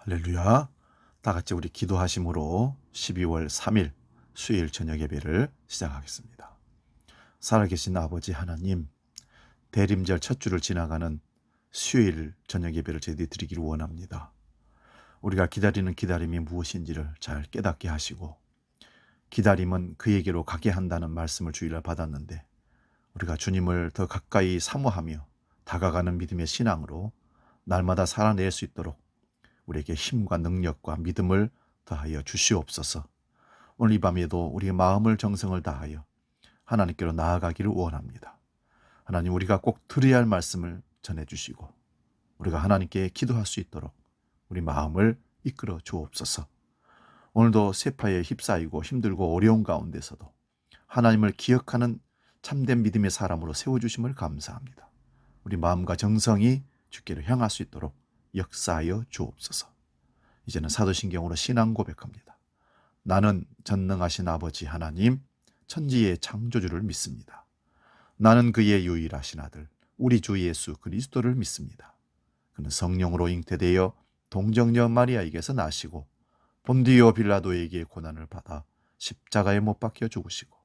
할렐루야. 다 같이 우리 기도하심으로 12월 3일 수요일 저녁 예배를 시작하겠습니다. 살아계신 아버지 하나님, 대림절 첫 주를 지나가는 수요일 저녁 예배를 저희들이 드리기를 원합니다. 우리가 기다리는 기다림이 무엇인지를 잘 깨닫게 하시고, 기다림은 그에게로 가게 한다는 말씀을 주일날 받았는데, 우리가 주님을 더 가까이 사모하며 다가가는 믿음의 신앙으로 날마다 살아낼 수 있도록 우리에게 힘과 능력과 믿음을 더하여 주시옵소서. 오늘 이 밤에도 우리의 마음을 정성을 다하여 하나님께로 나아가기를 원합니다. 하나님, 우리가 꼭 들어야 할 말씀을 전해주시고 우리가 하나님께 기도할 수 있도록 우리 마음을 이끌어 주옵소서. 오늘도 세파에 휩싸이고 힘들고 어려운 가운데서도 하나님을 기억하는 참된 믿음의 사람으로 세워주심을 감사합니다. 우리 마음과 정성이 주께로 향할 수 있도록 역사하여 주옵소서. 이제는 사도신경으로 신앙 고백합니다. 나는 전능하신 아버지 하나님, 천지의 창조주를 믿습니다. 나는 그의 유일하신 아들, 우리 주 예수 그리스도를 믿습니다. 그는 성령으로 잉태되어 동정녀 마리아에게서 나시고 본디오 빌라도에게 고난을 받아 십자가에 못 박혀 죽으시고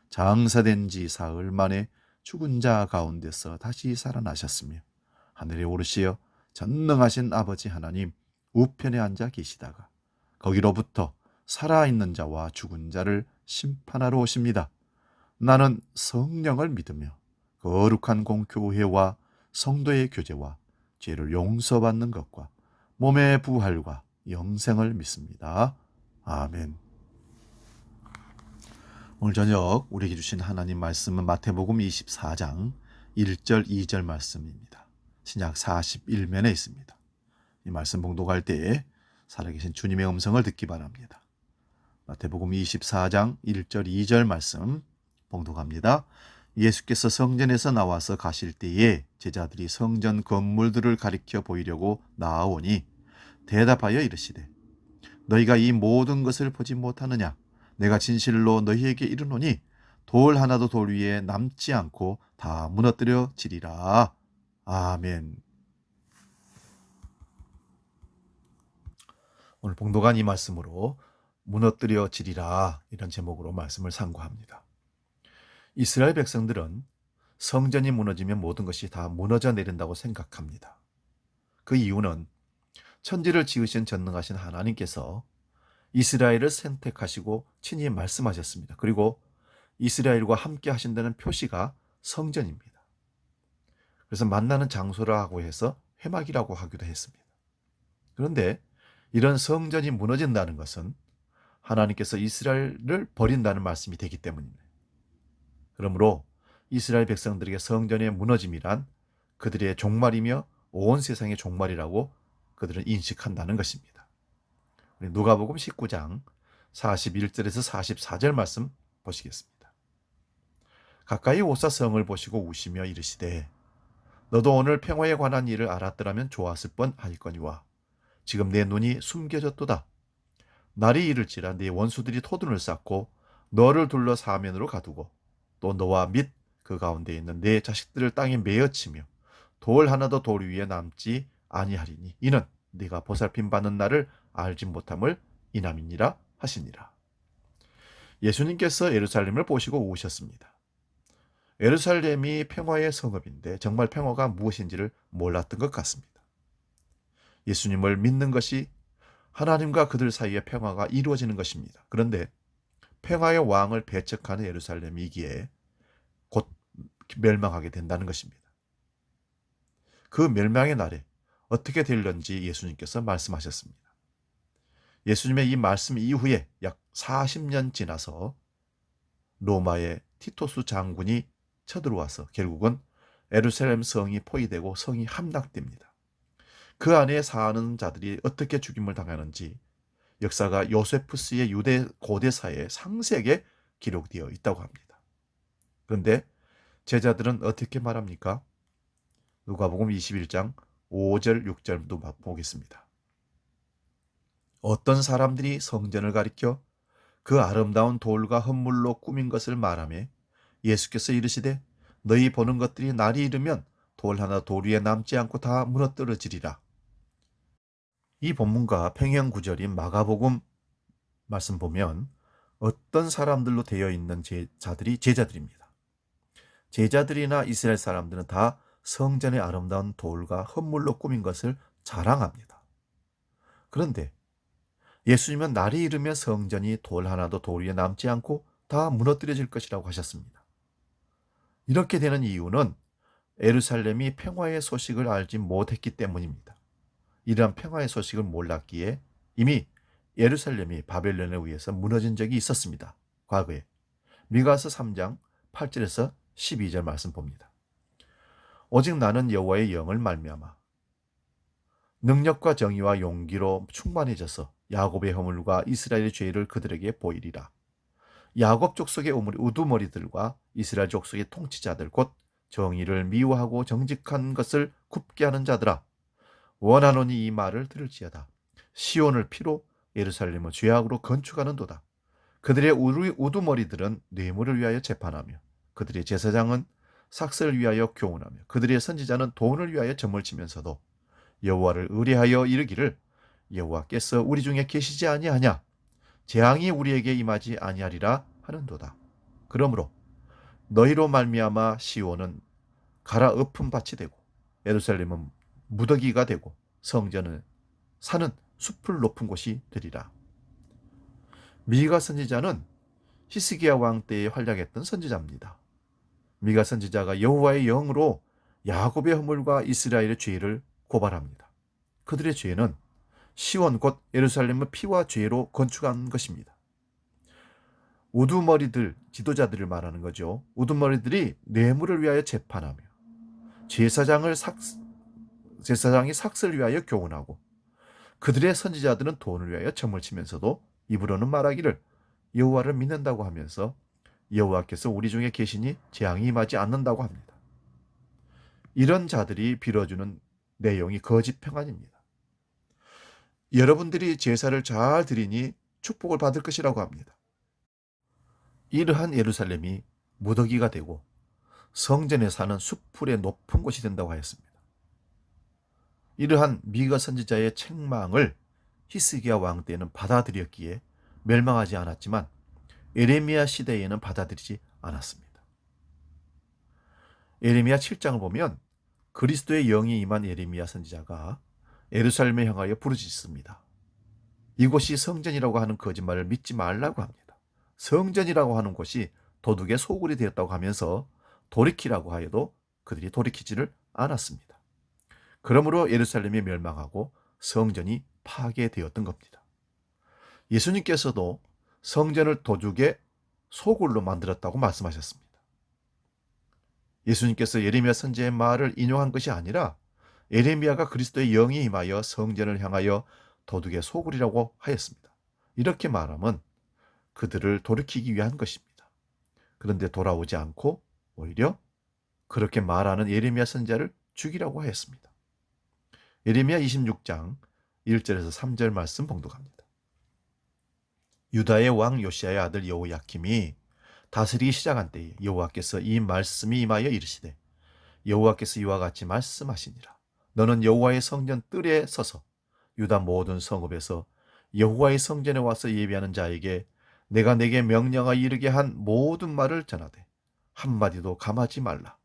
장사된 지 사흘 만에 죽은 자 가운데서 다시 살아나셨으며 하늘에 오르시어 전능하신 아버지 하나님 우편에 앉아 계시다가 거기로부터 살아있는 자와 죽은 자를 심판하러 오십니다. 나는 성령을 믿으며 거룩한 공교회와 성도의 교제와 죄를 용서받는 것과 몸의 부활과 영생을 믿습니다. 아멘. 오늘 저녁 우리에게 주신 하나님 말씀은 마태복음 24장 1절 2절 말씀입니다. 신약 41면에 있습니다. 이 말씀 봉독할 때에 살아계신 주님의 음성을 듣기 바랍니다. 마태복음 24장 1절 2절 말씀 봉독합니다. 예수께서 성전에서 나와서 가실 때에 제자들이 성전 건물들을 가리켜 보이려고 나아오니 대답하여 이르시되 너희가 이 모든 것을 보지 못하느냐? 내가 진실로 너희에게 이르노니 돌 하나도 돌 위에 남지 않고 다 무너뜨려지리라. 아멘. 오늘 봉독한 이 말씀으로 무너뜨려지리라 이런 제목으로 말씀을 상고합니다. 이스라엘 백성들은 성전이 무너지면 모든 것이 다 무너져 내린다고 생각합니다. 그 이유는 천지를 지으신 전능하신 하나님께서 이스라엘을 선택하시고 친히 말씀하셨습니다. 그리고 이스라엘과 함께 하신다는 표시가 성전입니다. 그래서 만나는 장소라고 해서 회막이라고 하기도 했습니다. 그런데 이런 성전이 무너진다는 것은 하나님께서 이스라엘을 버린다는 말씀이 되기 때문입니다. 그러므로 이스라엘 백성들에게 성전의 무너짐이란 그들의 종말이며 온 세상의 종말이라고 그들은 인식한다는 것입니다. 우리 누가복음 19장 41절에서 44절 말씀 보시겠습니다. 가까이 오사 성을 보시고 우시며 이르시되 너도 오늘 평화에 관한 일을 알았더라면 좋았을 뻔하였거니와 지금 내 눈이 숨겨졌도다. 날이 이를지라 네 원수들이 토둔을 쌓고 너를 둘러 사면으로 가두고 또 너와 및 그 가운데 있는 네 자식들을 땅에 메어치며 돌 하나도 돌 위에 남지 아니하리니 이는 네가 보살핌 받는 날을 알지 못함을 인함이니라 하시니라. 예수님께서 예루살렘을 보시고 우셨습니다. 예루살렘이 평화의 성읍인데 정말 평화가 무엇인지를 몰랐던 것 같습니다. 예수님을 믿는 것이 하나님과 그들 사이의 평화가 이루어지는 것입니다. 그런데 평화의 왕을 배척하는 예루살렘이기에 곧 멸망하게 된다는 것입니다. 그 멸망의 날에 어떻게 될런지 예수님께서 말씀하셨습니다. 예수님의 이 말씀 이후에 약 40년 지나서 로마의 티토스 장군이 쳐들어와서 결국은 예루살렘 성이 포위되고 성이 함락됩니다. 그 안에 사는 자들이 어떻게 죽임을 당하는지 역사가 요세푸스의 유대 고대사에 상세하게 기록되어 있다고 합니다. 그런데 제자들은 어떻게 말합니까? 누가복음 21장 5절 6절도 보겠습니다. 어떤 사람들이 성전을 가리켜 그 아름다운 돌과 헌물로 꾸민 것을 말하며 예수께서 이르시되 너희 보는 것들이 날이 이르면 돌 하나 돌 위에 남지 않고 다 무너뜨려지리라. 이 본문과 평행 구절인 마가복음 말씀 보면 어떤 사람들로 되어 있는 자들이 제자들입니다. 제자들이나 이스라엘 사람들은 다 성전의 아름다운 돌과 헌물로 꾸민 것을 자랑합니다. 그런데 예수님은 날이 이르면 성전이 돌 하나도 돌 위에 남지 않고 다 무너뜨려질 것이라고 하셨습니다. 이렇게 되는 이유는 예루살렘이 평화의 소식을 알지 못했기 때문입니다. 이러한 평화의 소식을 몰랐기에 이미 예루살렘이 바벨론에 의해서 무너진 적이 있었습니다. 과거에. 미가서 3장 8절에서 12절 말씀 봅니다. 오직 나는 여호와의 영을 말미암아 능력과 정의와 용기로 충만해져서 야곱의 허물과 이스라엘의 죄를 그들에게 보이리라. 야곱 족속의 우두머리들과 이스라엘 족속의 통치자들 곧 정의를 미워하고 정직한 것을 굽게 하는 자들아, 원하노니 이 말을 들을지어다. 시온을 피로 예루살렘을 죄악으로 건축하는도다. 그들의 우두머리들은 뇌물을 위하여 재판하며 그들의 제사장은 삭슬을 위하여 교훈하며 그들의 선지자는 돈을 위하여 점을 치면서도 여호와를 의뢰하여 이르기를 여호와께서 우리 중에 계시지 아니하냐, 재앙이 우리에게 임하지 아니하리라 하는도다. 그러므로 너희로 말미암아 시온은 갈아엎은 밭이 되고 예루살렘은 무더기가 되고 성전은 산은 숲을 높은 곳이 되리라. 미가 선지자는 히스기야 왕 때에 활약했던 선지자입니다. 미가 선지자가 여호와의 영으로 야곱의 허물과 이스라엘의 죄를 고발합니다. 그들의 죄는 시온 곧 예루살렘의 피와 죄로 건축한 것입니다. 우두머리들, 지도자들을 말하는 거죠. 우두머리들이 뇌물을 위하여 재판하며 제사장이 삭슬을 위하여 교훈하고 그들의 선지자들은 돈을 위하여 점을 치면서도 입으로는 말하기를 여호와를 믿는다고 하면서 여호와께서 우리 중에 계시니 재앙이 임하지 않는다고 합니다. 이런 자들이 빌어주는 내용이 거짓 평안입니다. 여러분들이 제사를 잘 드리니 축복을 받을 것이라고 합니다. 이러한 예루살렘이 무더기가 되고 성전에 사는 숲풀의 높은 곳이 된다고 하였습니다. 이러한 미가 선지자의 책망을 히스기야 왕 때에는 받아들였기에 멸망하지 않았지만 예레미야 시대에는 받아들이지 않았습니다. 예레미야 7장을 보면 그리스도의 영이 임한 예레미야 선지자가 예루살렘에 향하여 부르짖습니다. 이곳이 성전이라고 하는 거짓말을 믿지 말라고 합니다. 성전이라고 하는 곳이 도둑의 소굴이 되었다고 하면서 돌이키라고 하여도 그들이 돌이키지를 않았습니다. 그러므로 예루살렘이 멸망하고 성전이 파괴되었던 겁니다. 예수님께서도 성전을 도둑의 소굴로 만들었다고 말씀하셨습니다. 예수님께서 예레미야 선지자의 말을 인용한 것이 아니라 예레미야가 그리스도의 영이 임하여 성전을 향하여 도둑의 소굴이라고 하였습니다. 이렇게 말하면 그들을 돌이키기 위한 것입니다. 그런데 돌아오지 않고 오히려 그렇게 말하는 예레미야 선지자를 죽이라고 하였습니다. 예레미야 26장 1절에서 3절 말씀 봉독합니다. 유다의 왕 요시야의 아들 여호야킴이 다스리기 시작한 때에 여호와께서 이 말씀이 임하여 이르시되 여호와께서 이와 같이 말씀하시니라. 너는 여호와의 성전 뜰에 서서 유다 모든 성읍에서 여호와의 성전에 와서 예배하는 자에게 내가 내게 명령하여 이르게 한 모든 말을 전하되 한마디도 감하지 말라.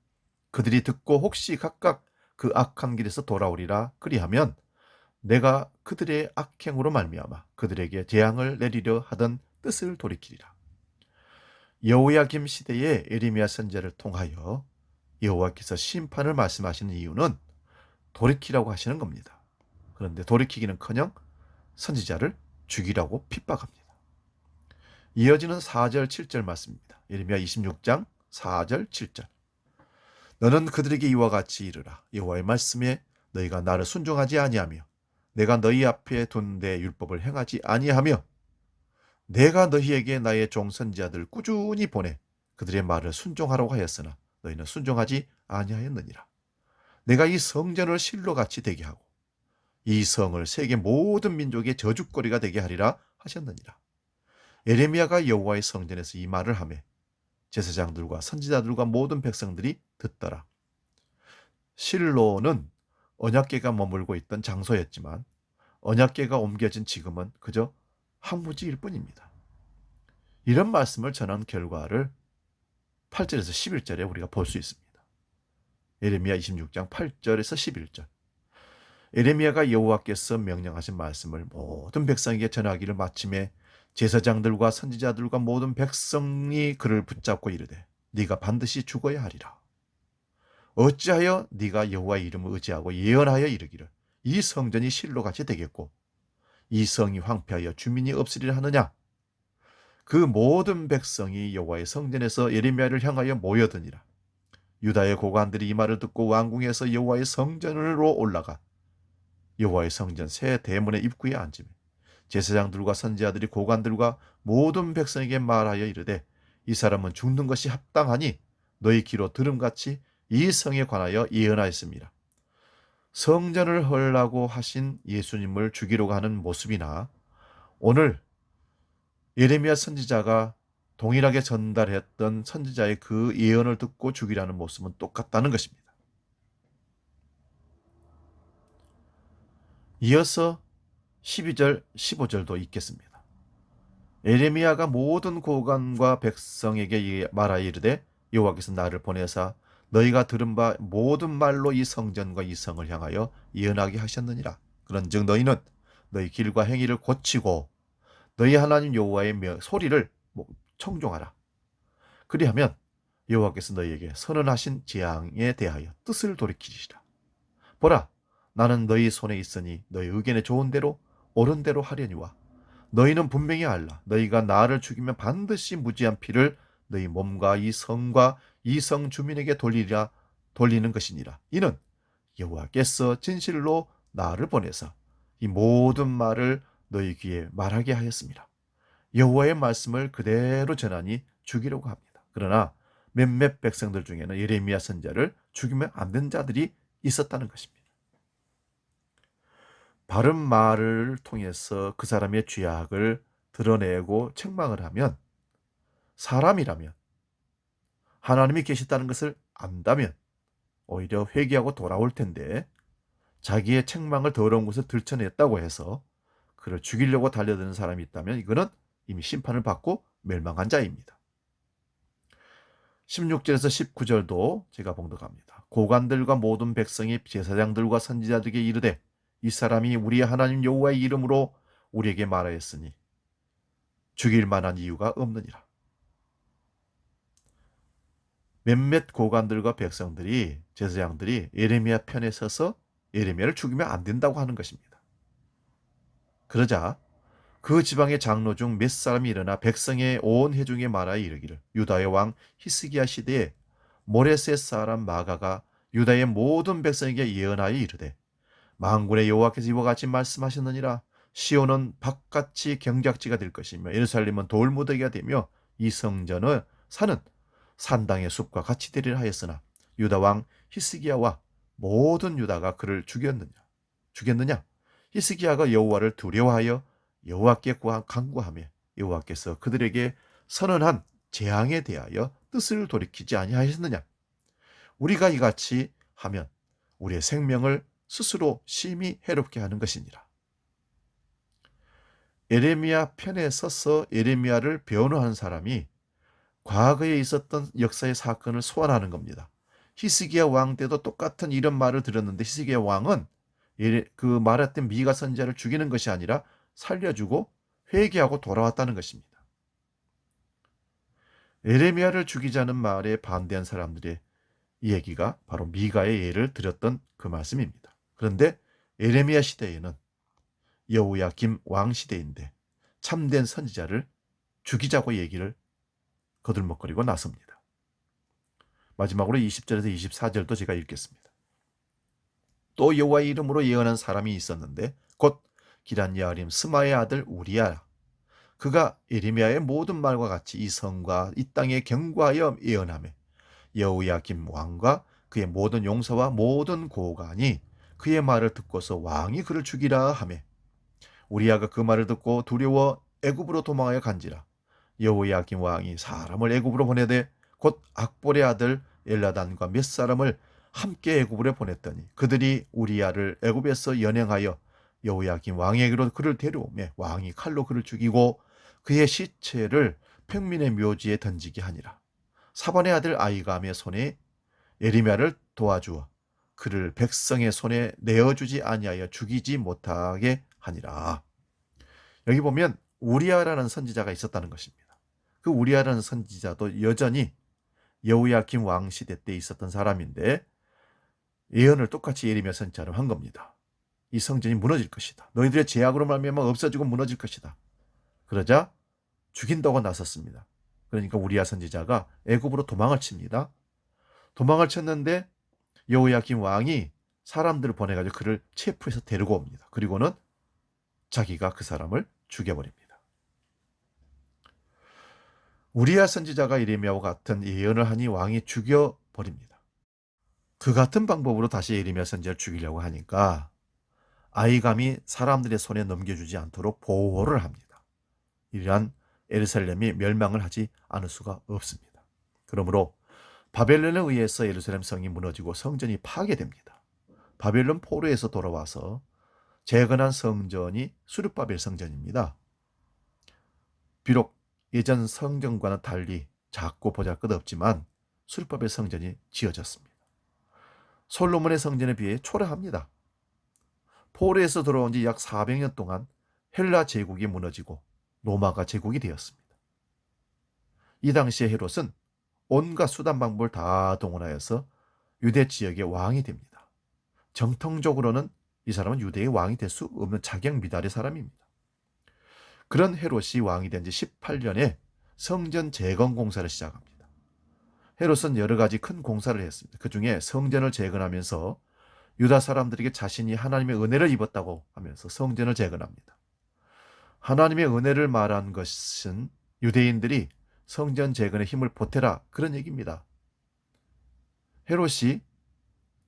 그들이 듣고 혹시 각각 그 악한 길에서 돌아오리라. 그리하면 내가 그들의 악행으로 말미암아 그들에게 재앙을 내리려 하던 뜻을 돌이키리라. 여호야김 시대의 예레미야 선지자를 통하여 여호와께서 심판을 말씀하시는 이유는 돌이키라고 하시는 겁니다. 그런데 돌이키기는커녕 선지자를 죽이라고 핍박합니다. 이어지는 4절 7절 말씀입니다. 예레미야 26장 4절 7절. 너는 그들에게 이와 같이 이르라. 여호와의 말씀에 너희가 나를 순종하지 아니하며 내가 너희 앞에 둔 내 율법을 행하지 아니하며 내가 너희에게 나의 종 선지자들을 꾸준히 보내 그들의 말을 순종하라고 하였으나 너희는 순종하지 아니하였느니라. 내가 이 성전을 실로같이 되게 하고 이 성을 세계 모든 민족의 저주거리가 되게 하리라 하셨느니라. 예레미야가 여호와의 성전에서 이 말을 하매 제사장들과 선지자들과 모든 백성들이 듣더라. 실로는 언약궤가 머물고 있던 장소였지만 언약궤가 옮겨진 지금은 그저 황무지일 뿐입니다. 이런 말씀을 전한 결과를 8절에서 11절에 우리가 볼 수 있습니다. 예레미야 26장 8절에서 11절. 예레미야가 여호와께서 명령하신 말씀을 모든 백성에게 전하기를 마침에 제사장들과 선지자들과 모든 백성이 그를 붙잡고 이르되 네가 반드시 죽어야 하리라. 어찌하여 네가 여호와의 이름을 의지하고 예언하여 이르기를 이 성전이 실로같이 되겠고 이 성이 황폐하여 주민이 없으리라 하느냐. 그 모든 백성이 여호와의 성전에서 예레미야를 향하여 모여드니라. 유다의 고관들이 이 말을 듣고 왕궁에서 여호와의 성전으로 올라가 여호와의 성전 새 대문의 입구에 앉으며 제사장들과 선지자들이 고관들과 모든 백성에게 말하여 이르되 이 사람은 죽는 것이 합당하니 너희 귀로 들음같이 이 성에 관하여 예언하였습니다. 성전을 헐라고 하신 예수님을 죽이려고 하는 모습이나 오늘 예레미야 선지자가 동일하게 전달했던 선지자의 그 예언을 듣고 죽이라는 모습은 똑같다는 것입니다. 이어서 12절, 15절도 읽겠습니다. 예레미야가 모든 고관과 백성에게 말하여 이르되 여호와께서 나를 보내사 너희가 들은 바 모든 말로 이 성전과 이 성을 향하여 예언하게 하셨느니라. 그런즉 너희는 너희 길과 행위를 고치고 너희 하나님 여호와의 소리를 청종하라. 그리하면 여호와께서 너희에게 선언하신 재앙에 대하여 뜻을 돌이키시라. 보라, 나는 너희 손에 있으니 너희 의견에 좋은 대로 옳은 대로 하려니와 너희는 분명히 알라. 너희가 나를 죽이면 반드시 무지한 피를 너희 몸과 이 성과 이 성 주민에게 돌리는 것이니라. 이는 여호와께서 진실로 나를 보내서 이 모든 말을 너희 귀에 말하게 하였습니다. 여호와의 말씀을 그대로 전하니 죽이려고 합니다. 그러나 몇몇 백성들 중에는 예레미야 선지자를 죽이면 안 된 자들이 있었다는 것입니다. 바른 말을 통해서 그 사람의 죄악을 드러내고 책망을 하면 사람이라면 하나님이 계시다는 것을 안다면 오히려 회개하고 돌아올 텐데 자기의 책망을 더러운 것을 들춰냈다고 해서 그를 죽이려고 달려드는 사람이 있다면 이거는 이미 심판을 받고 멸망한 자입니다. 16절에서 19절도 제가 봉독합니다. 고관들과 모든 백성이 제사장들과 선지자들에게 이르되 이 사람이 우리 하나님 여호와의 이름으로 우리에게 말하였으니 죽일 만한 이유가 없느니라. 몇몇 고관들과 백성들이 제사장들이 예레미야 편에 서서 예레미야를 죽이면 안 된다고 하는 것입니다. 그러자 그 지방의 장로 중 몇 사람이 일어나 백성의 온 회중에 말하여 이르기를 유다의 왕 히스기야 시대에 모레셋 사람 마가가 유다의 모든 백성에게 예언하여 이르되 만군의 여호와께서 이와 같이 말씀하셨느니라. 시온은 밭같이 경작지가 될 것이며 예루살렘은 돌무더기가 되며 이 성전은 산은 산당의 숲과 같이 되리라 하였으나 유다 왕 히스기야와 모든 유다가 그를 죽였느냐? 히스기야가 여호와를 두려워하여 여호와께 간구하며 여호와께서 그들에게 선언한 재앙에 대하여 뜻을 돌이키지 아니하셨느냐? 우리가 이같이 하면 우리의 생명을 스스로 심히 해롭게 하는 것이니라. 예레미야 편에 서서 예레미야를 변호하는 사람이 과거에 있었던 역사의 사건을 소환하는 겁니다. 히스기야 왕 때도 똑같은 이런 말을 들었는데 히스기야 왕은 그 말했던 미가 선지자를 죽이는 것이 아니라 살려주고 회개하고 돌아왔다는 것입니다. 예레미야를 죽이자는 말에 반대한 사람들의 얘기가 바로 미가의 예를 들었던 그 말씀입니다. 그런데 예레미야 시대에는 여호야김 왕 시대인데 참된 선지자를 죽이자고 얘기를 거들먹거리고 나섭니다. 마지막으로 20절에서 24절도 제가 읽겠습니다. 또 여호와의 이름으로 예언한 사람이 있었는데 곧 기란야림 스마의 아들 우리야. 그가 예레미야의 모든 말과 같이 이 성과 이 땅에 경고하여 예언하며 여호야김 왕과 그의 모든 용사와 모든 고관이 그의 말을 듣고서 왕이 그를 죽이라 하며 우리야가 그 말을 듣고 두려워 애굽으로 도망하여 간지라. 여호야김 왕이 사람을 애굽으로 보내되 곧 악볼의 아들 엘라단과 몇 사람을 함께 애굽으로 보냈더니 그들이 우리야를 애굽에서 연행하여 여호야긴 왕에게로 그를 데려오매 왕이 칼로 그를 죽이고 그의 시체를 평민의 묘지에 던지게 하니라. 사반의 아들 아이감의 손에 예레미야를 도와주어 그를 백성의 손에 내어주지 아니하여 죽이지 못하게 하니라. 여기 보면 우리아라는 선지자가 있었다는 것입니다. 그 우리아라는 선지자도 여전히 여호야김 왕 시대 때 있었던 사람인데 예언을 똑같이 예레미야 선지자로 한 겁니다. 이 성전이 무너질 것이다. 너희들의 죄악으로 말미암아 없어지고 무너질 것이다. 그러자 죽인다고 나섰습니다. 그러니까 우리아 선지자가 애굽으로 도망을 칩니다. 도망을 쳤는데 여호야김 왕이 사람들을 보내가지고 그를 체포해서 데리고 옵니다. 그리고는 자기가 그 사람을 죽여버립니다. 우리아 선지자가 예레미야와 같은 예언을 하니 왕이 죽여버립니다. 그 같은 방법으로 다시 예레미야 선지자를 죽이려고 하니까 아이감이 사람들의 손에 넘겨주지 않도록 보호를 합니다. 이러한 예루살렘이 멸망을 하지 않을 수가 없습니다. 그러므로 바벨론에 의해서 예루살렘 성이 무너지고 성전이 파괴됩니다. 바벨론 포로에서 돌아와서 재건한 성전이 수르바벨 성전입니다. 비록 예전 성전과는 달리 작고 보잘것없지만 수르바벨 성전이 지어졌습니다. 솔로몬의 성전에 비해 초라합니다. 포로에서 돌아온 지 약 400년 동안 헬라 제국이 무너지고 로마가 제국이 되었습니다. 이 당시에 헤롯은 온갖 수단 방법을 다 동원하여서 유대 지역의 왕이 됩니다. 정통적으로는 이 사람은 유대의 왕이 될 수 없는 자격 미달의 사람입니다. 그런 헤롯이 왕이 된 지 18년에 성전 재건 공사를 시작합니다. 헤롯은 여러 가지 큰 공사를 했습니다. 그 중에 성전을 재건하면서 유다 사람들에게 자신이 하나님의 은혜를 입었다고 하면서 성전을 재건합니다. 하나님의 은혜를 말한 것은 유대인들이 성전 재건에 힘을 보태라 그런 얘기입니다. 헤롯이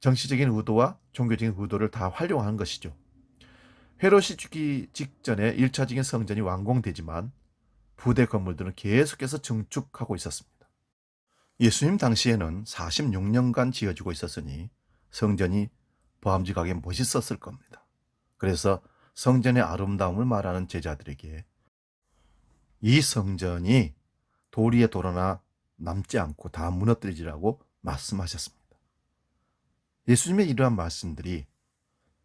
정치적인 의도와 종교적인 의도를 다 활용한 것이죠. 헤롯이 죽기 직전에 1차적인 성전이 완공되지만 부대 건물들은 계속해서 증축하고 있었습니다. 예수님 당시에는 46년간 지어지고 있었으니 성전이 보암직하게 멋있었을 겁니다. 그래서 성전의 아름다움을 말하는 제자들에게 이 성전이 돌 위에 돌아나 남지 않고 다 무너뜨리지라고 말씀하셨습니다. 예수님의 이러한 말씀들이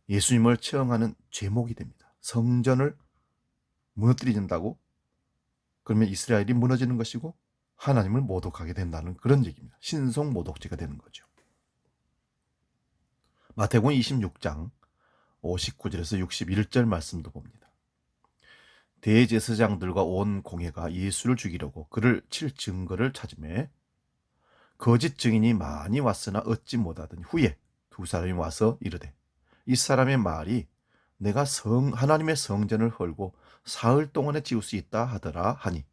예수님을 처형하는 제목이 됩니다. 성전을 무너뜨린다고? 그러면 이스라엘이 무너지는 것이고 하나님을 모독하게 된다는 그런 얘기입니다. 신성 모독죄가 되는 거죠. 마태복음 26장 59절에서 61절 말씀도 봅니다. 대제사장들과 온 공회가 예수를 죽이려고 그를 칠 증거를 찾으매 거짓 증인이 많이 왔으나 얻지 못하던 후에 두 사람이 와서 이르되 이 사람의 말이 내가 하나님의 성전을 헐고 사흘 동안에 지을 수 있다 하더라 하니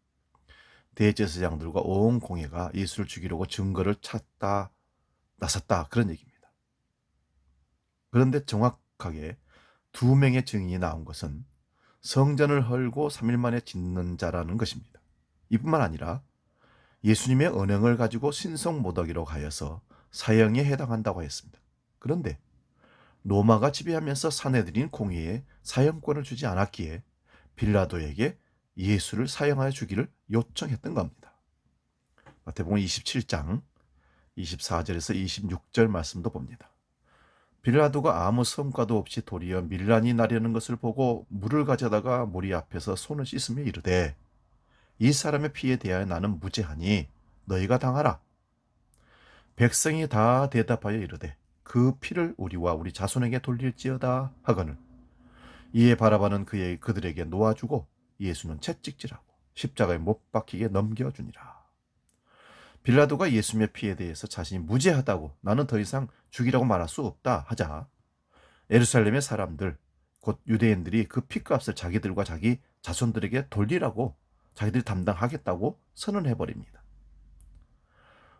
대제사장들과 온 공회가 예수를 죽이려고 증거를 찾다 나섰다 그런 얘기입니다. 그런데 정확하게 두 명의 증인이 나온 것은 성전을 헐고 3일 만에 짓는 자라는 것입니다. 이뿐만 아니라 예수님의 언행을 가지고 신성모독이라고 하여서 사형에 해당한다고 했습니다. 그런데 로마가 지배하면서 사내들인 공회에 사형권을 주지 않았기에 빌라도에게 예수를 사형하여 주기를 요청했던 겁니다. 마태복음 27장 24절에서 26절 말씀도 봅니다. 빌라도가 아무 성과도 없이 도리어 밀란이 나려는 것을 보고 물을 가져다가 무리 앞에서 손을 씻으며 이르되 이 사람의 피에 대하여 나는 무죄하니 너희가 당하라. 백성이 다 대답하여 이르되 그 피를 우리와 우리 자손에게 돌릴지어다 하거늘 이에 바라바는 그들에게 놓아주고 예수는 채찍질하고 십자가에 못 박히게 넘겨주니라. 빌라도가 예수님의 피에 대해서 자신이 무죄하다고 나는 더 이상 죽이라고 말할 수 없다 하자 예루살렘의 사람들 곧 유대인들이 그 피값을 자기들과 자기 자손들에게 돌리라고 자기들이 담당하겠다고 선언해버립니다.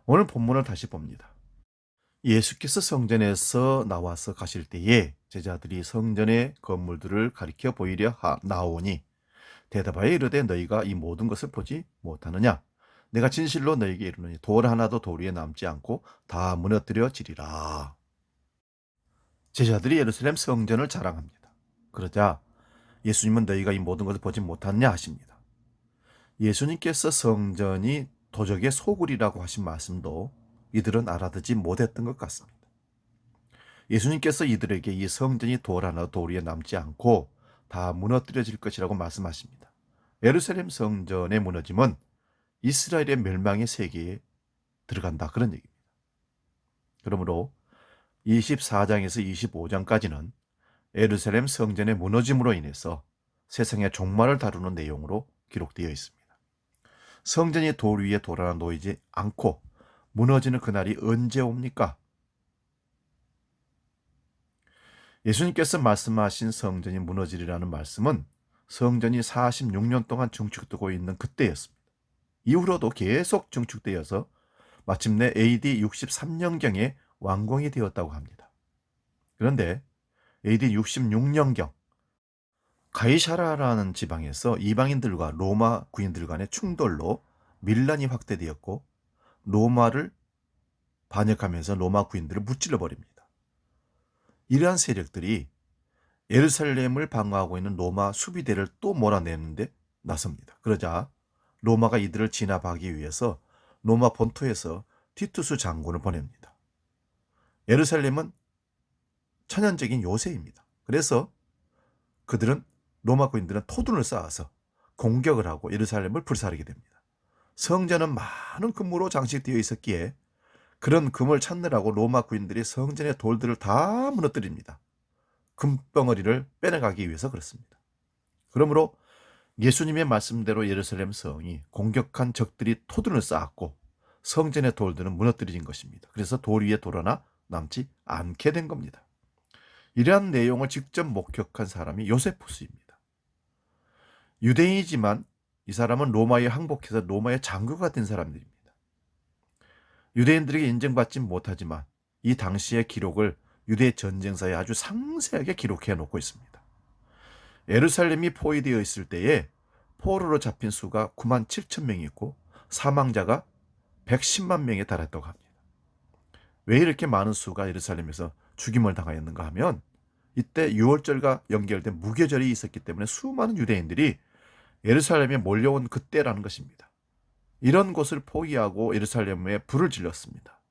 오늘 본문을 다시 봅니다. 예수께서 성전에서 나와서 가실 때에 제자들이 성전의 건물들을 가리켜 보이려 나오니 대답하여 이르되 너희가 이 모든 것을 보지 못하느냐? 내가 진실로 너희에게 이르노니 돌 하나도 돌 위에 남지 않고 다 무너뜨려지리라. 제자들이 예루살렘 성전을 자랑합니다. 그러자 예수님은 너희가 이 모든 것을 보지 못하느냐 하십니다. 예수님께서 성전이 도적의 소굴이라고 하신 말씀도 이들은 알아듣지 못했던 것 같습니다. 예수님께서 이들에게 이 성전이 돌 하나 돌 위에 남지 않고 다 무너뜨려질 것이라고 말씀하십니다. 예루살렘 성전의 무너짐은 이스라엘의 멸망의 세계에 들어간다, 그런 얘기입니다. 그러므로 24장에서 25장까지는 예루살렘 성전의 무너짐으로 인해서 세상의 종말을 다루는 내용으로 기록되어 있습니다. 성전이 돌 위에 돌 하나 놓이지 않고 무너지는 그날이 언제 옵니까? 예수님께서 말씀하신 성전이 무너지리라는 말씀은 성전이 46년 동안 증축되고 있는 그때였습니다. 이후로도 계속 증축되어서 마침내 AD 63년경에 완공이 되었다고 합니다. 그런데 AD 66년경 가이사라라는 지방에서 이방인들과 로마 군인들 간의 충돌로 밀란이 확대되었고 로마를 반역하면서 로마 군인들을 무찔러 버립니다. 이러한 세력들이 예루살렘을 방어하고 있는 로마 수비대를 또 몰아내는데 나섭니다. 그러자 로마가 이들을 진압하기 위해서 로마 본토에서 티투스 장군을 보냅니다. 예루살렘은 천연적인 요새입니다. 그래서 그들은 로마 군인들은 토둔을 쌓아서 공격을 하고 예루살렘을 불사르게 됩니다. 성전은 많은 금으로 장식되어 있었기에 그런 금을 찾느라고 로마 군인들이 성전의 돌들을 다 무너뜨립니다. 금덩어리를 빼내가기 위해서 그렇습니다. 그러므로 예수님의 말씀대로 예루살렘 성이 공격한 적들이 토둔을 쌓았고 성전의 돌들은 무너뜨려진 것입니다. 그래서 돌 위에 돌 하나 남지 않게 된 겁니다. 이러한 내용을 직접 목격한 사람이 요세푸스입니다. 유대인이지만 이 사람은 로마에 항복해서 로마의 장교가 된 사람들입니다. 유대인들에게 인정받지 못하지만 이 당시의 기록을 유대 전쟁사에 아주 상세하게 기록해 놓고 있습니다. 예루살렘이 포위되어 있을 때에 포로로 잡힌 수가 9만 7천 명이 있고 사망자가 110만 명에 달했다고 합니다. 왜 이렇게 많은 수가 예루살렘에서 죽임을 당하였는가 하면 이때 유월절과 연결된 무교절이 있었기 때문에 수많은 유대인들이 예루살렘에 몰려온 그때라는 것입니다. 이런 곳을 포기하고 예루살렘에 불을 질렀습니다.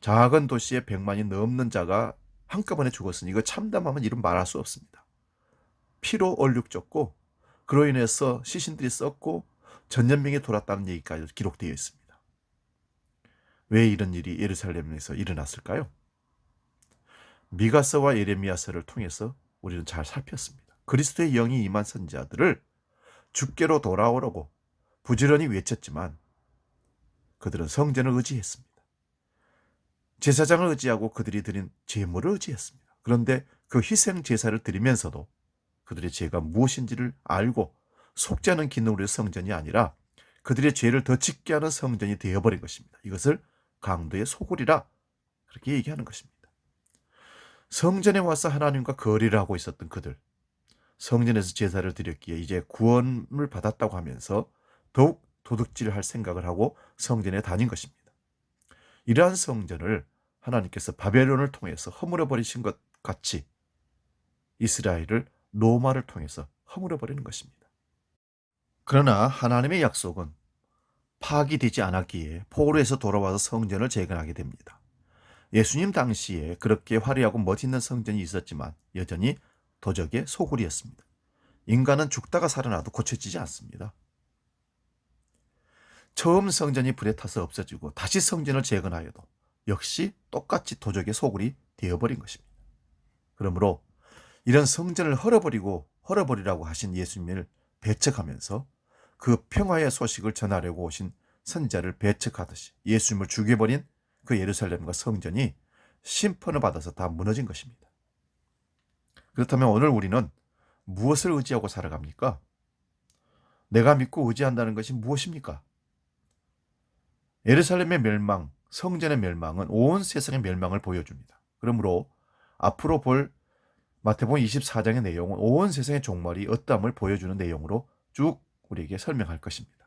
작은 도시에 100만이 넘는 자가 한꺼번에 죽었으니 이거 참담하면 이름 말할 수 없습니다. 피로 얼룩졌고 그로 인해서 시신들이 썩고 전염병이 돌았다는 얘기까지 기록되어 있습니다. 왜 이런 일이 예루살렘에서 일어났을까요? 미가서와 예레미야서를 통해서 우리는 잘 살폈습니다. 그리스도의 영이 임한 선지자들을 주께로 돌아오라고 부지런히 외쳤지만 그들은 성전을 의지했습니다. 제사장을 의지하고 그들이 드린 제물을 의지했습니다. 그런데 그 희생 제사를 드리면서도 그들의 죄가 무엇인지를 알고 속지 않은 기능으로의 성전이 아니라 그들의 죄를 더 짓게 하는 성전이 되어버린 것입니다. 이것을 강도의 소굴이라 그렇게 얘기하는 것입니다. 성전에 와서 하나님과 거리를 하고 있었던 그들, 성전에서 제사를 드렸기에 이제 구원을 받았다고 하면서 더욱 도둑질할 생각을 하고 성전에 다닌 것입니다. 이러한 성전을 하나님께서 바벨론을 통해서 허물어 버리신 것 같이 이스라엘을 로마를 통해서 허물어 버리는 것입니다. 그러나 하나님의 약속은 파기되지 않았기에 포로에서 돌아와서 성전을 재건하게 됩니다. 예수님 당시에 그렇게 화려하고 멋있는 성전이 있었지만 여전히 도적의 소굴이었습니다. 인간은 죽다가 살아나도 고쳐지지 않습니다. 처음 성전이 불에 타서 없어지고 다시 성전을 재건하여도 역시 똑같이 도적의 소굴이 되어버린 것입니다. 그러므로 이런 성전을 헐어버리라고 하신 예수님을 배척하면서 그 평화의 소식을 전하려고 오신 선지자를 배척하듯이 예수님을 죽여버린 그 예루살렘과 성전이 심판을 받아서 다 무너진 것입니다. 그렇다면 오늘 우리는 무엇을 의지하고 살아갑니까? 내가 믿고 의지한다는 것이 무엇입니까? 예루살렘의 멸망, 성전의 멸망은 온 세상의 멸망을 보여줍니다. 그러므로 앞으로 볼 마태복음 24장의 내용은 온 세상의 종말이 어떠함을 보여주는 내용으로 쭉 우리에게 설명할 것입니다.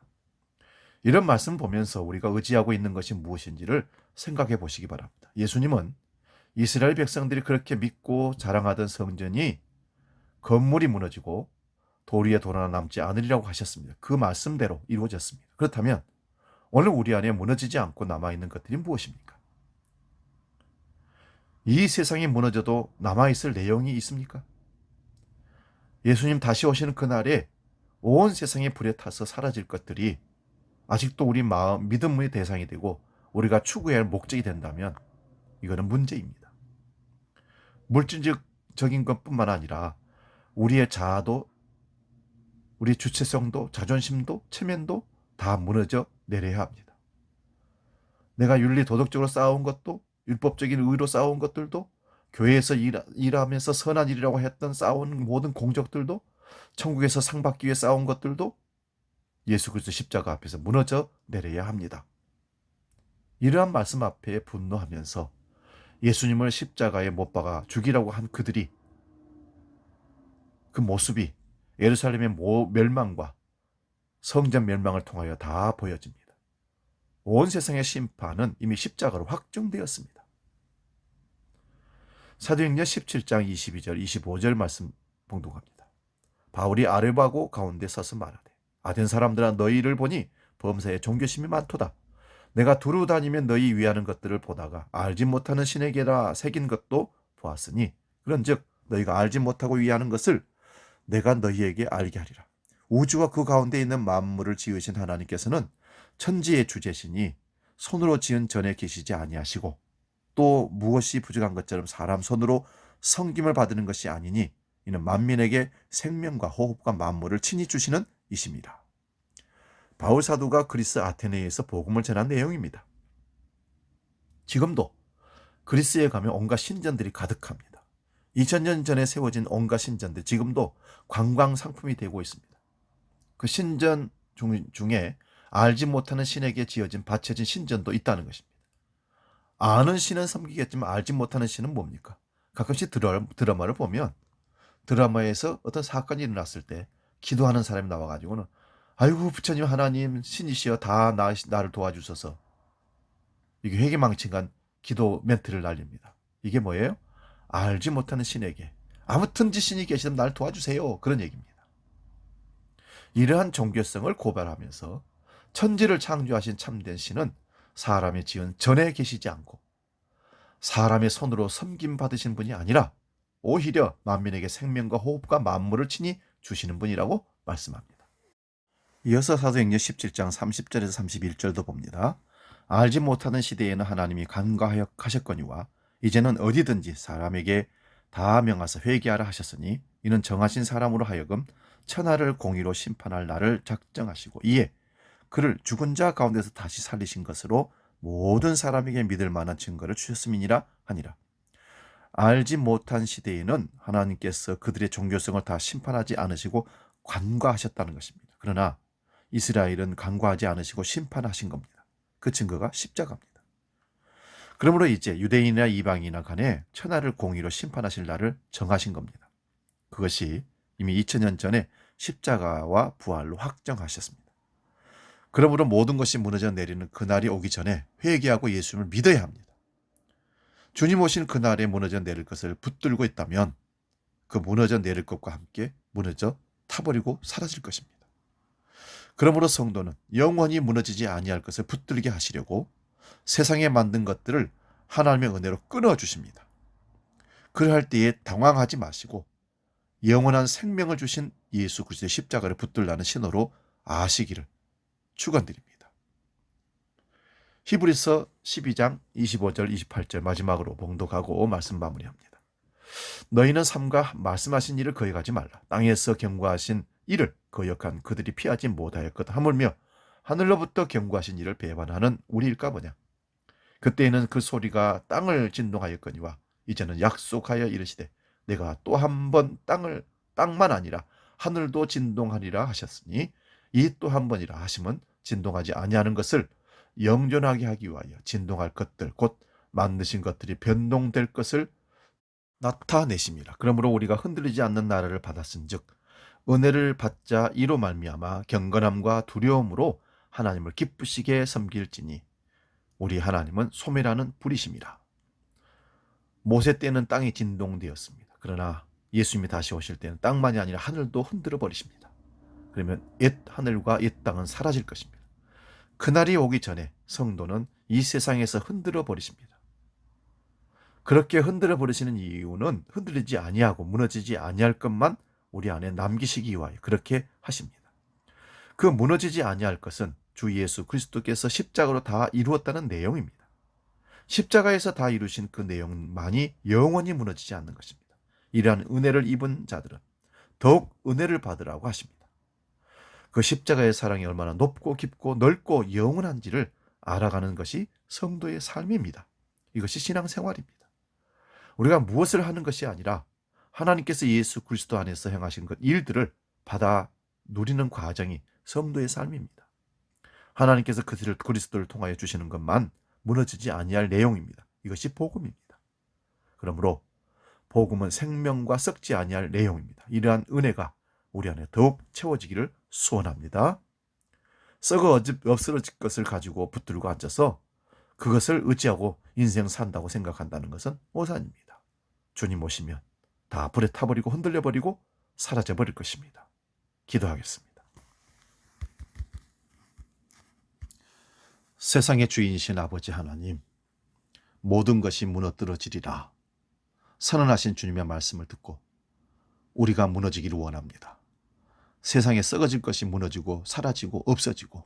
이런 말씀 보면서 우리가 의지하고 있는 것이 무엇인지를 생각해 보시기 바랍니다. 예수님은 이스라엘 백성들이 그렇게 믿고 자랑하던 성전이 건물이 무너지고 돌 위에 돌 하나 남지 않으리라고 하셨습니다. 그 말씀대로 이루어졌습니다. 그렇다면 오늘 우리 안에 무너지지 않고 남아있는 것들이 무엇입니까? 이 세상이 무너져도 남아있을 내용이 있습니까? 예수님 다시 오시는 그날에 온 세상이 불에 타서 사라질 것들이 아직도 우리 마음, 믿음의 대상이 되고 우리가 추구해야 할 목적이 된다면 이거는 문제입니다. 물질적인 것뿐만 아니라 우리의 자아도, 우리 주체성도, 자존심도, 체면도 다 무너져 내려야 합니다. 내가 윤리 도덕적으로 쌓아온 것도, 율법적인 의로 쌓아온 것들도, 교회에서 일하면서 선한 일이라고 했던 쌓아온 모든 공적들도, 천국에서 상 받기 위해 쌓아온 것들도 예수 그리스도 십자가 앞에서 무너져 내려야 합니다. 이러한 말씀 앞에 분노하면서 예수님을 십자가에 못 박아 죽이라고 한 그들이, 그 모습이 예루살렘의 멸망과 성전 멸망을 통하여 다 보여집니다. 온 세상의 심판은 이미 십자가로 확정되었습니다. 사도행전 17장 22절 25절 말씀 봉독합니다. 바울이 아르바고 가운데 서서 말하되 아덴 사람들아 너희를 보니 범사에 종교심이 많도다. 내가 두루 다니며 너희 위하는 것들을 보다가 알지 못하는 신에게라 새긴 것도 보았으니 그런즉 너희가 알지 못하고 위하는 것을 내가 너희에게 알게 하리라. 우주와 그 가운데 있는 만물을 지으신 하나님께서는 천지의 주제시니 손으로 지은 전에 계시지 아니하시고 또 무엇이 부족한 것처럼 사람 손으로 섬김을 받는 것이 아니니 이는 만민에게 생명과 호흡과 만물을 친히 주시는 이십니다. 바울 사도가 그리스 아테네에서 복음을 전한 내용입니다. 지금도 그리스에 가면 온갖 신전들이 가득합니다. 2000년 전에 세워진 온갖 신전들 지금도 관광 상품이 되고 있습니다. 그 신전 중에 알지 못하는 신에게 지어진 바쳐진 신전도 있다는 것입니다. 아는 신은 섬기겠지만 알지 못하는 신은 뭡니까? 가끔씩 드라마를 보면 드라마에서 어떤 사건이 일어났을 때 기도하는 사람이 나와가지고는 아이고 부처님 하나님 신이시여 다 나를 도와주셔서, 이게 회개망신간 기도 멘트를 날립니다. 이게 뭐예요? 알지 못하는 신에게 아무튼지 신이 계시면 날 도와주세요, 그런 얘기입니다. 이러한 종교성을 고발하면서 천지를 창조하신 참된 신은 사람이 지은 전에 계시지 않고 사람의 손으로 섬김 받으신 분이 아니라 오히려 만민에게 생명과 호흡과 만물을 친히 주시는 분이라고 말씀합니다. 이어서 사도행전 17장 30절에서 31절도 봅니다. 알지 못하는 시대에는 하나님이 간과하셨거니와 이제는 어디든지 사람에게 다 명하사 회개하라 하셨으니 이는 정하신 사람으로 하여금 천하를 공의로 심판할 날을 작정하시고 이에 그를 죽은 자 가운데서 다시 살리신 것으로 모든 사람에게 믿을 만한 증거를 주셨음이니라 하니라. 알지 못한 시대에는 하나님께서 그들의 종교성을 다 심판하지 않으시고 간과하셨다는 것입니다. 그러나 이스라엘은 간과하지 않으시고 심판하신 겁니다. 그 증거가 십자가입니다. 그러므로 이제 유대인이나 이방인이나 간에 천하를 공의로 심판하실 날을 정하신 겁니다. 그것이 이미 2000년 전에 십자가와 부활로 확정하셨습니다. 그러므로 모든 것이 무너져 내리는 그날이 오기 전에 회개하고 예수님을 믿어야 합니다. 주님 오신 그날에 무너져 내릴 것을 붙들고 있다면 그 무너져 내릴 것과 함께 무너져 타버리고 사라질 것입니다. 그러므로 성도는 영원히 무너지지 아니할 것을 붙들게 하시려고 세상에 만든 것들을 하나님의 은혜로 끊어주십니다. 그럴 때에 당황하지 마시고 영원한 생명을 주신 예수 그리스도의 십자가를 붙들라는 신호로 아시기를 축원드립니다. 히브리서 12장 25절 28절 마지막으로 봉독하고 말씀 마무리합니다. 너희는 삼가 말씀하신 일을 거역하지 말라. 땅에서 경고하신 일을 거역한 그들이 피하지 못하였거든. 하물며 하늘로부터 경고하신 일을 배반하는 우리일까 보냐. 그때에는 그 소리가 땅을 진동하였거니와 이제는 약속하여 이르시되 내가 또 한 번 땅만 아니라 하늘도 진동하리라 하셨으니 이 또 한 번이라 하심은 진동하지 아니하는 것을 영존하게 하기 위하여 진동할 것들 곧 만드신 것들이 변동될 것을 나타내심이라. 그러므로 우리가 흔들리지 않는 나라를 받았은즉 은혜를 받자 이로 말미암아 경건함과 두려움으로 하나님을 기쁘시게 섬길지니 우리 하나님은 소멸하는 불이심이라. 모세 때는 땅이 진동되었습니다. 그러나 예수님이 다시 오실 때는 땅만이 아니라 하늘도 흔들어 버리십니다. 그러면 옛 하늘과 옛 땅은 사라질 것입니다. 그날이 오기 전에 성도는 이 세상에서 흔들어 버리십니다. 그렇게 흔들어 버리시는 이유는 흔들리지 아니하고 무너지지 아니할 것만 우리 안에 남기시기 위하여 그렇게 하십니다. 그 무너지지 아니할 것은 주 예수 그리스도께서 십자가로 다 이루었다는 내용입니다. 십자가에서 다 이루신 그 내용만이 영원히 무너지지 않는 것입니다. 이러한 은혜를 입은 자들은 더욱 은혜를 받으라고 하십니다. 그 십자가의 사랑이 얼마나 높고 깊고 넓고 영원한지를 알아가는 것이 성도의 삶입니다. 이것이 신앙생활입니다. 우리가 무엇을 하는 것이 아니라 하나님께서 예수 그리스도 안에서 행하신 것 일들을 받아 누리는 과정이 성도의 삶입니다. 하나님께서 그리스도를 통하여 주시는 것만 무너지지 아니할 내용입니다. 이것이 복음입니다. 그러므로 복음은 생명과 썩지 아니할 내용입니다. 이러한 은혜가 우리 안에 더욱 채워지기를 소원합니다. 썩어 없어질 것을 가지고 붙들고 앉아서 그것을 의지하고 인생 산다고 생각한다는 것은 오산입니다. 주님 오시면 다 불에 타버리고 흔들려버리고 사라져버릴 것입니다. 기도하겠습니다. 세상의 주인이신 아버지 하나님, 모든 것이 무너뜨려지리라 선언하신 주님의 말씀을 듣고 우리가 무너지기를 원합니다. 세상에 썩어질 것이 무너지고 사라지고 없어지고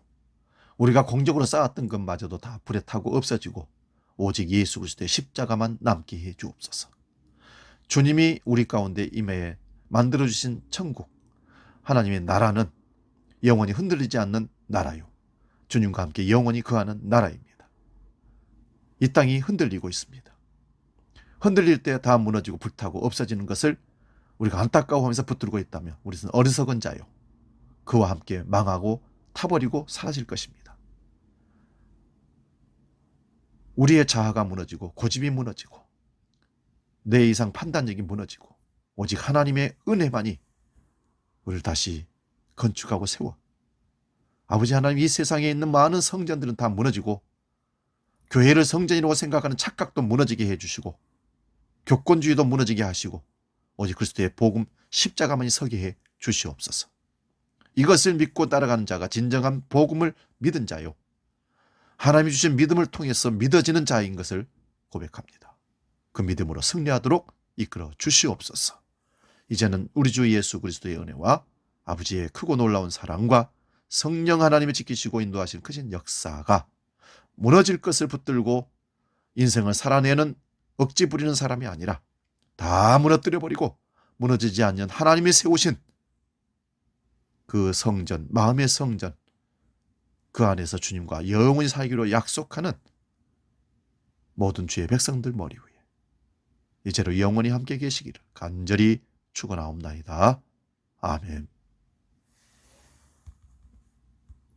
우리가 공적으로 쌓았던 것마저도 다 불에 타고 없어지고 오직 예수 그리스도의 십자가만 남게 해 주옵소서. 주님이 우리 가운데 임해 만들어주신 천국, 하나님의 나라는 영원히 흔들리지 않는 나라요, 주님과 함께 영원히 거하는 나라입니다. 이 땅이 흔들리고 있습니다. 흔들릴 때 다 무너지고 불타고 없어지는 것을 우리가 안타까워하면서 붙들고 있다면 우리는 어리석은 자요, 그와 함께 망하고 타버리고 사라질 것입니다. 우리의 자아가 무너지고 고집이 무너지고 내 이상 판단력이 무너지고 오직 하나님의 은혜만이 우리를 다시 건축하고 세워, 아버지 하나님, 이 세상에 있는 많은 성전들은 다 무너지고 교회를 성전이라고 생각하는 착각도 무너지게 해주시고 교권주의도 무너지게 하시고 오직 그리스도의 복음 십자가만이 서게 해 주시옵소서. 이것을 믿고 따라가는 자가 진정한 복음을 믿은 자요, 하나님이 주신 믿음을 통해서 믿어지는 자인 것을 고백합니다. 그 믿음으로 승리하도록 이끌어 주시옵소서. 이제는 우리 주 예수 그리스도의 은혜와 아버지의 크고 놀라운 사랑과 성령 하나님이 지키시고 인도하신 크신 역사가 무너질 것을 붙들고 인생을 살아내는 억지 부리는 사람이 아니라 다 무너뜨려버리고 무너지지 않는 하나님이 세우신 그 성전, 마음의 성전, 그 안에서 주님과 영원히 살기로 약속하는 모든 주의 백성들 머리 위에 이제로 영원히 함께 계시기를 간절히 축원하옵나이다. 아멘.